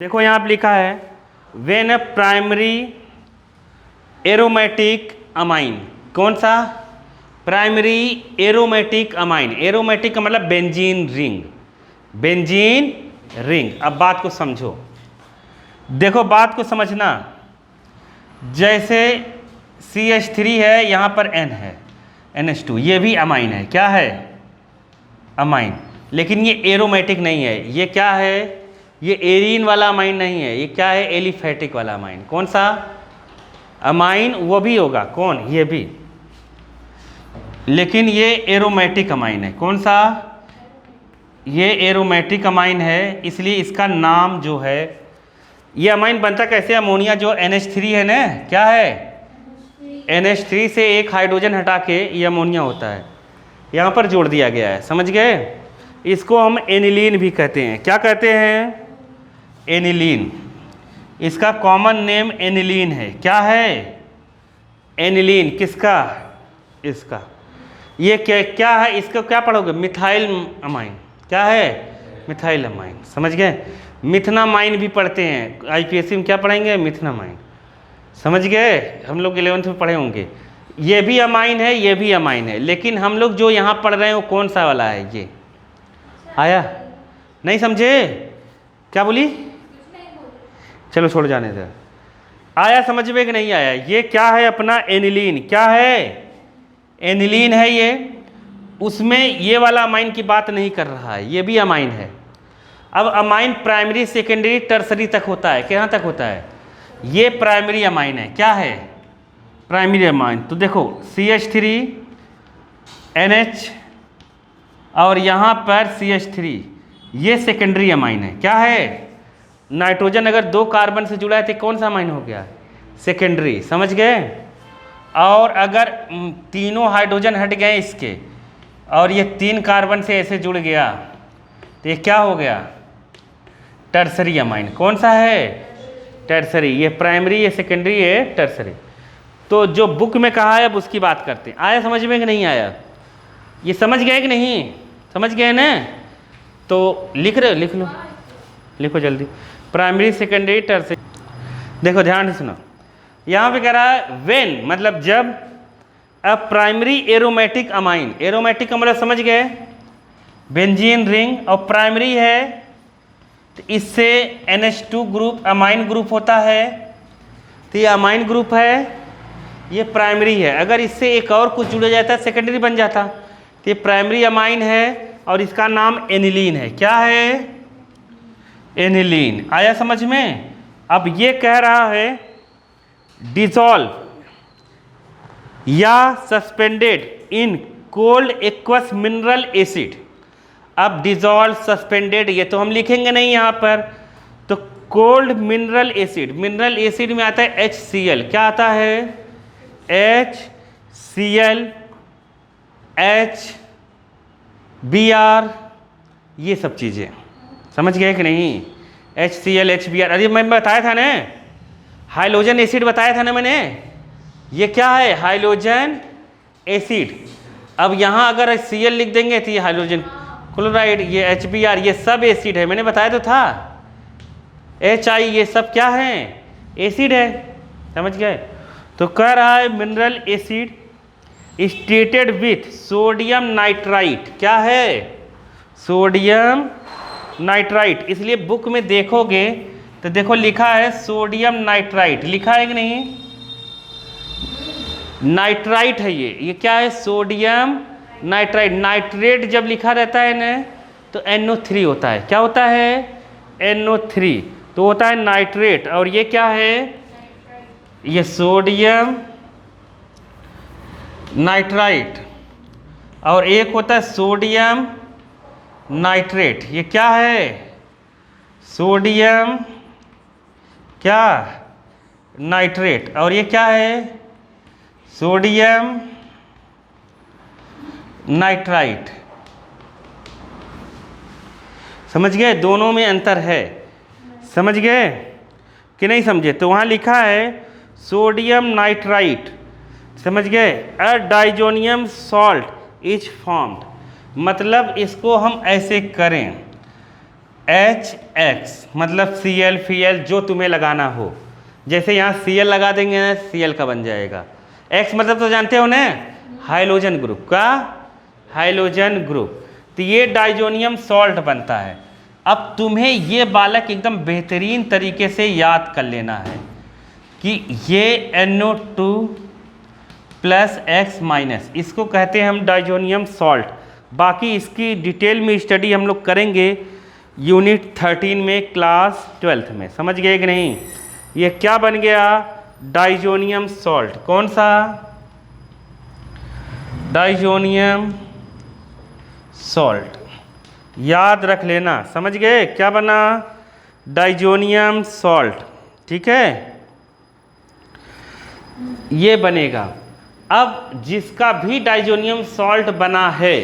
देखो यहाँ पे लिखा है when a primary aromatic amine. कौन सा? Primary aromatic amine. एरोमेटिक का मतलब बेंजीन रिंग। Benzene ring. अब बात को समझो, देखो बात को समझना। जैसे CH3 है, यहाँ पर N है, NH2, ये भी अमाइन है। क्या है? अमाइन। लेकिन ये एरोमेटिक नहीं है। ये क्या है? ये एरीन वाला अमाइन नहीं है। ये क्या है? एलिफेटिक वाला अमाइन। कौन सा अमाइन? वो भी होगा। कौन? ये भी। लेकिन ये एरोमेटिक अमाइन है। कौन सा? ये एरोमेटिक अमाइन है, इसलिए इसका नाम जो है, ये अमाइन बनता कैसे? अमोनिया जो NH3 है ना, क्या है? NH3 से एक हाइड्रोजन हटा के ये अमोनिया होता है, यहाँ पर जोड़ दिया गया है। समझ गए? इसको हम एनिलीन भी कहते हैं। क्या कहते हैं? एनिलीन। इसका कॉमन नेम एनिलीन है। क्या है? एनिलीन। किसका? इसका। ये क्या है? इसको क्या पढ़ोगे? Methyl amine. क्या है? Methyl amine. समझ गए? मिथनामाइन भी पढ़ते हैं। IPSC में क्या पढ़ेंगे? मिथनामाइन। समझ गए? हम लोग 11th में पढ़े होंगे। ये भी अमाइन है, ये भी अमाइन है, लेकिन हम लोग जो यहाँ पढ़ रहे हैं वो कौन सा वाला है? ये आया? नहीं समझे? क्या बोली? चलो छोड़ जाने दे। आया समझ में कि नहीं आया? ये क्या है? अपना एनिलीन। क्या है? एनिलीन है ये। उसमें ये वाला अमाइन की बात नहीं कर रहा है, ये भी अमाइन है। अब अमाइन प्राइमरी सेकेंडरी टर्सरी तक होता है। कहाँ तक होता है? ये प्राइमरी अमाइन है। क्या है? Primary amine. तो देखो CH3 NH और यहाँ पर CH3, ये सेकेंडरी अमाइन है। क्या है? नाइट्रोजन अगर 2 कार्बन से जुड़ा है तो कौन सा अमाइन हो गया? सेकेंडरी। समझ गए? और अगर तीनों हाइड्रोजन हट गए इसके और ये 3 कार्बन से ऐसे जुड़ गया तो ये क्या हो गया? Tertiary amine. कौन सा है? टर्सरी। ये प्राइमरी, ये सेकेंडरी, ये टर्सरी। तो जो बुक में कहा है अब उसकी बात करते हैं। आया समझ में कि नहीं आया? ये समझ गए कि नहीं? समझ गए ना? तो लिख रहे हो? लिख लो, लिखो जल्दी। Primary secondary tertiary. देखो ध्यान से सुनो, यहाँ पे कह रहा है व्हेन, मतलब जब a primary aromatic amine. Aromatic का मतलब समझ गए? Benzene ring. और प्राइमरी है तो इससे NH2 ग्रुप अमाइन ग्रुप होता है, तो ये अमाइन ग्रुप है, ये प्राइमरी है। अगर इससे एक और कुछ जुड़ जाता सेकेंडरी बन जाता, तो ये प्राइमरी अमाइन है और इसका नाम एनिलीन है। क्या है? एनिलीन। आया समझ में? अब ये कह रहा है डिसॉल्व या suspended in cold aqueous mineral acid. अब डिसॉल्व, सस्पेंडेड, ये तो हम लिखेंगे नहीं यहाँ पर। तो cold mineral acid, mineral acid में आता है HCl। क्या आता है? HCl, HBr, ये सब चीज़ें। समझ गए कि नहीं? HCl, HBr। अरे मैं बताया था ना, हाइड्रोजन एसिड बताया था ना मैंने। ये क्या है? Hydrogen acid. अब यहाँ अगर Cl लिख देंगे तो ये हाइड्रोजन क्लोराइड, ये HBr, ये सब एसिड है। मैंने बताया तो था। HI, ये सब क्या है? एसिड है। समझ गए? तो कह रहा है mineral acid stated with sodium nitrite. क्या है? Sodium nitrite. इसलिए बुक में देखोगे तो देखो लिखा है सोडियम नाइट्राइट। लिखा है कि नहीं? नाइट्राइट है ये क्या है? Sodium nitrite. नाइट्रेट जब लिखा रहता है ना तो NO3 होता है। क्या होता है? NO3, तो होता है नाइट्रेट। और ये क्या है? ये सोडियम नाइट्राइट। और एक होता है सोडियम नाइट्रेट। ये क्या है? सोडियम क्या? नाइट्रेट। और ये क्या है? Sodium nitrite. समझ गए? दोनों में अंतर है। समझ गए कि नहीं समझे? तो वहाँ लिखा है सोडियम नाइट्राइट। समझ गए? अ डाइजोनियम सॉल्ट इज फॉर्म्ड। मतलब इसको हम ऐसे करें HX मतलब Cl Fl जो तुम्हें लगाना हो, जैसे यहाँ Cl लगा देंगे ना Cl का बन जाएगा। X मतलब तो जानते हो ना, हाइड्रोजन ग्रुप का, हाइड्रोजन ग्रुप। तो ये डाइजोनियम सॉल्ट बनता है। अब तुम्हें ये बालक एकदम बेहतरीन तरीके से याद कर लेना है कि ये NO2 प्लस X माइनस, इसको कहते हैं हम डाइजोनियम सॉल्ट। बाकी इसकी डिटेल में स्टडी हम लोग करेंगे यूनिट 13 में, क्लास 12th में। समझ गए कि नहीं? ये क्या बन गया? Diazonium salt. कौन सा? Diazonium salt. याद रख लेना। समझ गए क्या बना? Diazonium salt. ठीक है, ये बनेगा। अब जिसका भी डाइजोनियम सॉल्ट बना है,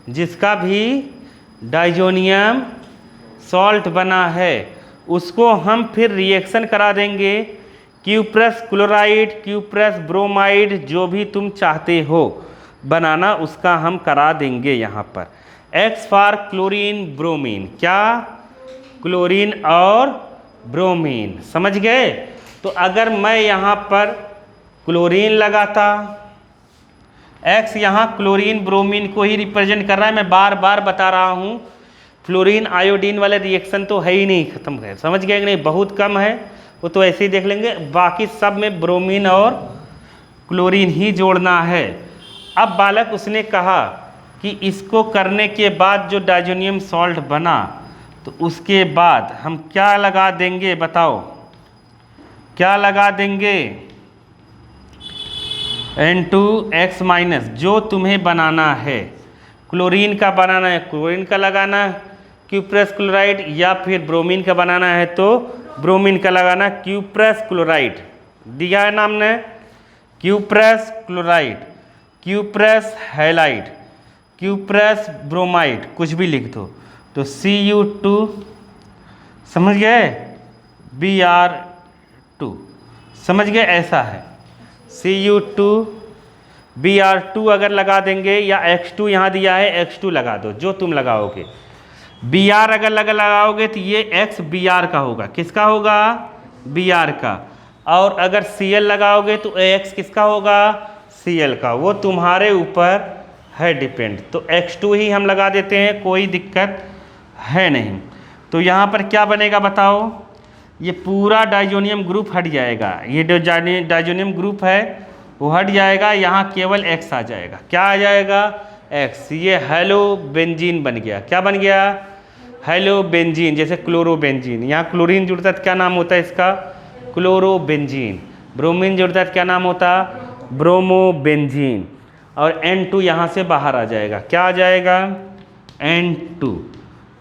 जिसका भी डाइजोनियम सॉल्ट बना है, उसको हम फिर रिएक्शन करा देंगे क्यूप्रस क्लोराइड, क्यूप्रस ब्रोमाइड, जो भी तुम चाहते हो बनाना उसका हम करा देंगे यहाँ पर। X for chlorine bromine. क्या? क्लोरीन और ब्रोमीन। समझ गए? तो अगर मैं यहाँ पर क्लोरीन लगाता, X यहाँ क्लोरीन ब्रोमीन को ही रिप्रेजेंट कर रहा है। मैं बार बार बता रहा हूँ, फ्लोरीन आयोडीन वाले रिएक्शन तो है ही नहीं, खत्म है। समझ गए कि नहीं? बहुत कम है, वो तो ऐसे ही देख लेंगे। बाकी सब में ब्रोमीन और क्लोरीन ही जोड़ना है। अब बालक उसने कहा कि इसको करने के बाद जो डाइजोनियम सॉल्ट बना, तो उसके बाद हम क्या लगा देंगे? बताओ क्या लगा देंगे? N2X माइनस, जो तुम्हें बनाना है। क्लोरीन का बनाना है, क्लोरीन का लगाना क्यूप्रस क्लोराइड, या फिर ब्रोमीन का बनाना है तो ब्रोमीन का लगाना क्यूप्रस क्लोराइड। दिया है नाम ने, cuprous chloride, cuprous halide, cuprous bromide, कुछ भी लिख दो। तो Cu2, समझ गए? Br2, समझ गए? ऐसा है। Cu2 Br2 अगर लगा देंगे, या X2 यहाँ दिया है, X2 लगा दो जो तुम लगाओगे। Br अगर लगाओगे तो ये X Br का होगा। किसका होगा? Br का। और अगर Cl लगाओगे तो X किसका होगा? Cl का। वो तुम्हारे ऊपर है डिपेंड। तो X2 ही हम लगा देते हैं, कोई दिक्कत है नहीं। तो यहाँ पर क्या बनेगा बताओ? ये पूरा डाइजोनियम ग्रुप हट जाएगा। ये जो डाइजोनियम ग्रुप है वो हट जाएगा, यहाँ केवल X आ जाएगा। क्या आ जाएगा? X। ये हेलो बेंजीन बन गया। क्या बन गया? Hello benzene. जैसे क्लोरोबेंजीन, यहाँ क्लोरीन जुड़ता है तो क्या नाम होता है इसका? क्लोरोबेंजीन। ब्रोमीन जुड़ता है तो क्या नाम होता? ब्रोमोबेंजीन। और N2 यहाँ से बाहर आ जाएगा। क्या आ जाएगा? N2।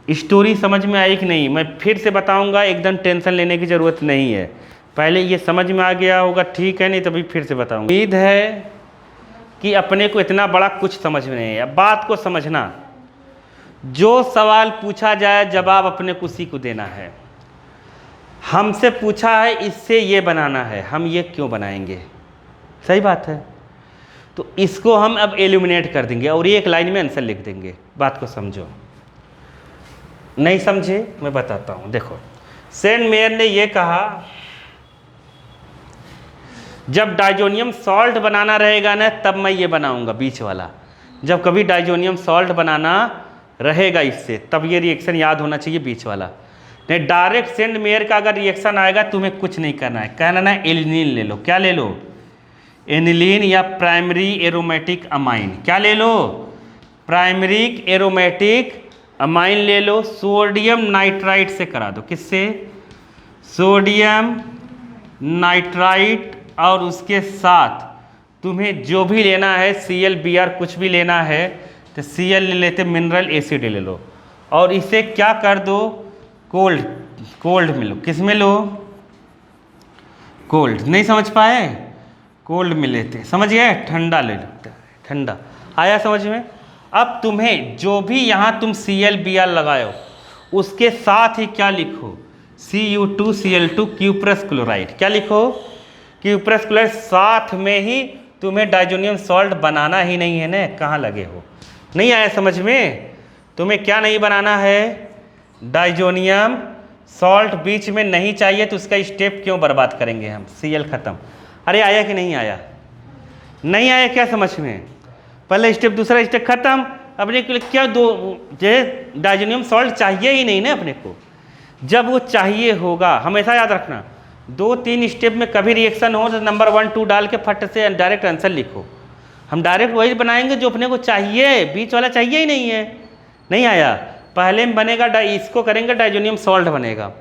स्टोरी समझ में आई कि नहीं? मैं फिर से बताऊंगा, एकदम टेंशन लेने की ज़रूरत नहीं है। पहले ये समझ में आ गया होगा, ठीक है? नहीं तभी फिर से बताऊंगा। उम्मीद है कि अपने को इतना बड़ा कुछ समझ में नहीं है। अब बात को समझना, जो सवाल पूछा जाए जवाब अपने को उसी को देना है। हमसे पूछा है इससे ये बनाना है, हम ये क्यों बनाएंगे? सही बात है। तो इसको हम अब एलिमिनेट कर देंगे और एक लाइन में आंसर लिख देंगे। बात को समझो। नहीं समझे? मैं बताता हूँ। देखो, सेंट मेयर ने ये कहा, जब डाइजोनियम सॉल्ट बनाना रहेगा ना तब मैं ये बनाऊंगा बीच वाला। जब कभी डाइजोनियम सॉल्ट बनाना रहेगा इससे, तब ये रिएक्शन याद होना चाहिए बीच वाला। नहीं, डायरेक्ट सेंट मेयर का अगर रिएक्शन आएगा तुम्हें कुछ नहीं करना है, कहना ना एनिलीन ले लो। क्या ले लो? एनिलीन या प्राइमरी एरोमेटिक अमाइन। क्या ले लो? प्राइमरी एरोमेटिक अमाइन ले लो। सोडियम नाइट्राइट से करा दो। किससे? Sodium nitrite. और उसके साथ तुम्हें जो भी लेना है, ClBr कुछ भी लेना है तो Cl ले लेते, मिनरल एसिड ले लो। और इसे क्या कर दो? कोल्ड में लो। किस में लो? कोल्ड। नहीं समझ पाए? कोल्ड में लेते। समझ गए? ठंडा ले लो। ठंडा आया समझ में? अब तुम्हें जो भी यहाँ तुम ClBr लगाओ उसके साथ ही क्या लिखो? Cu2Cl2 cuprous chloride. क्या लिखो? Cuprous chloride. साथ में ही तुम्हें डाइजोनियम सॉल्ट बनाना ही नहीं है ना, कहाँ लगे हो? नहीं आया समझ में? तुम्हें क्या नहीं बनाना है? डाइजोनियम सॉल्ट बीच में नहीं चाहिए तो उसका स्टेप क्यों बर्बाद करेंगे हम, Cl खत्म। अरे आया कि नहीं आया, नहीं आया क्या समझ में, पहला स्टेप दूसरा स्टेप खत्म। अपने को क्या दो जो डाइजोनियम सॉल्ट चाहिए ही नहीं ना अपने को, जब वो चाहिए होगा, हमेशा याद रखना 2-3 स्टेप में कभी रिएक्शन हो तो नंबर 1 2 डाल के फट से डायरेक्ट आंसर लिखो। हम डायरेक्ट वही बनाएंगे जो अपने को चाहिए, बीच वाला चाहिए ही नहीं है। नहीं आया, पहले में बनेगा इसको करेंगे डाइजोनियम सॉल्ट बनेगा,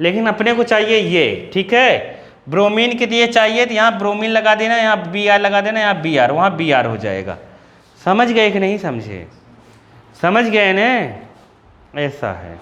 लेकिन अपने को चाहिए ये, ठीक है। ब्रोमीन के लिए चाहिए तो यहाँ ब्रोमीन लगा देना, यहाँ Br लगा देना, यहाँ Br, वहाँ Br हो जाएगा। समझ गए कि नहीं समझे, समझ गए ना, ऐसा है।